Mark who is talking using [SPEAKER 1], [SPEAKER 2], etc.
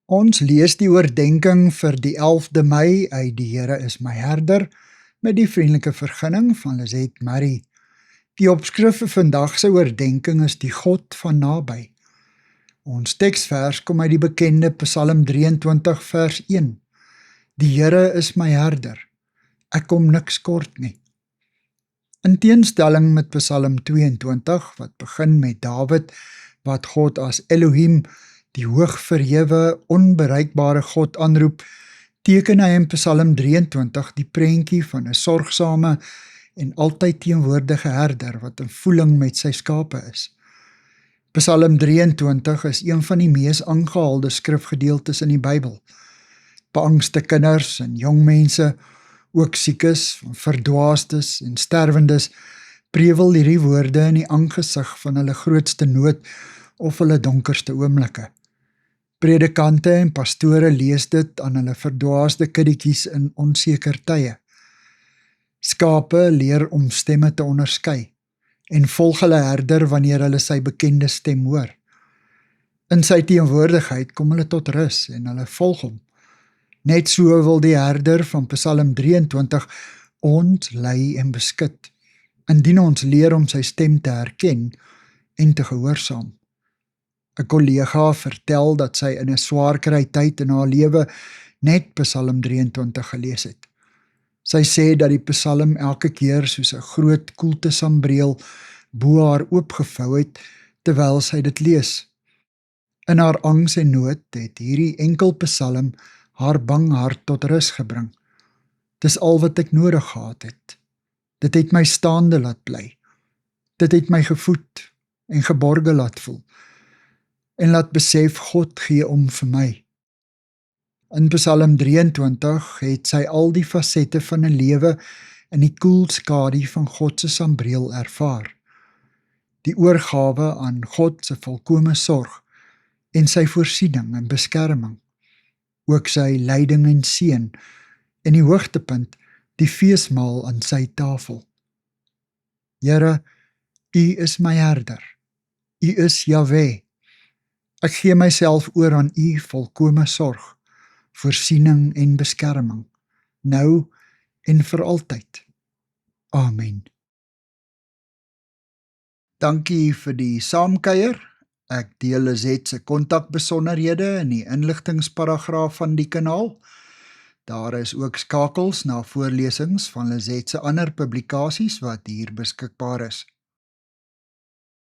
[SPEAKER 1] Ons lees die oordenking vir die 11de Mei uit Die Here is my herder met die vriendelike vergunning van Lizet Marie. Die opskrif vir vandag se oordenking is die God van naby. Ons teksvers kom uit die bekende Psalm 23 vers 1. Die Here is my herder, ek kom niks kort nie. In teenstelling met Psalm 22 wat begin met Dawid wat God as Elohim, die hoogverhewe, onbereikbare God aanroep, teken hy in Psalm 23 die prentjie van 'n sorgsame en altyd teenwoordige herder wat in voeling met sy skape is. Psalm 23 is een van die mees aangehaalde skrifgedeeltes in die Bybel. Beangste kinders en jong mense, ook siekes, verdwaasdes en sterwendes, prewel hierdie woorde in die aangesig van hulle grootste nood of hulle donkerste oomblikke. Predikante en pastore lees dit aan hulle verdwaasde kiddetjies in onseker tye. Skape leer om stemme te onderskei en volg hulle herder wanneer hulle sy bekende stem hoor. In sy teenwoordigheid kom hulle tot rus en hulle volg hom. Net so wil die herder van Psalm 23 ons lei en beskud, indien ons leer om sy stem te herken en te gehoorsaam. 'n Kollega vertel dat sy in 'n swaarkry tyd in haar lewe net Psalm 23 gelees het. Sy sê dat die Psalm elke keer soos 'n groot koeltesambreel bo haar oopgevou het terwyl sy dit lees. In haar angs en nood het hierdie enkel Psalm haar bang hart tot rus gebring. Dis al wat ek nodig gehad het. Dit het my staande laat bly. Dit het my gevoed en geborge laat voel. En laat besef God gee om vir my. In Psalm 23 het sy al die fasette van 'n lewe in die koelskadu van God se sambreel ervaar. Die oorgawe aan God se volkome sorg en sy voorsiening en beskerming. Ook sy leiding en seën en die hoogtepunt, die feesmaal aan sy tafel. Here, U is my herder. U is Jahwe. Ek gee myself oor aan U volkome sorg, voorsiening en beskerming, nou en vir altyd. Amen. Dankie vir die saamkuier. Ek deel Lizet se kontakbesonderhede in die inligtingsparagraaf van die kanaal. Daar is ook skakels na voorlesings van Lizet se ander publikasies wat hier beskikbaar is.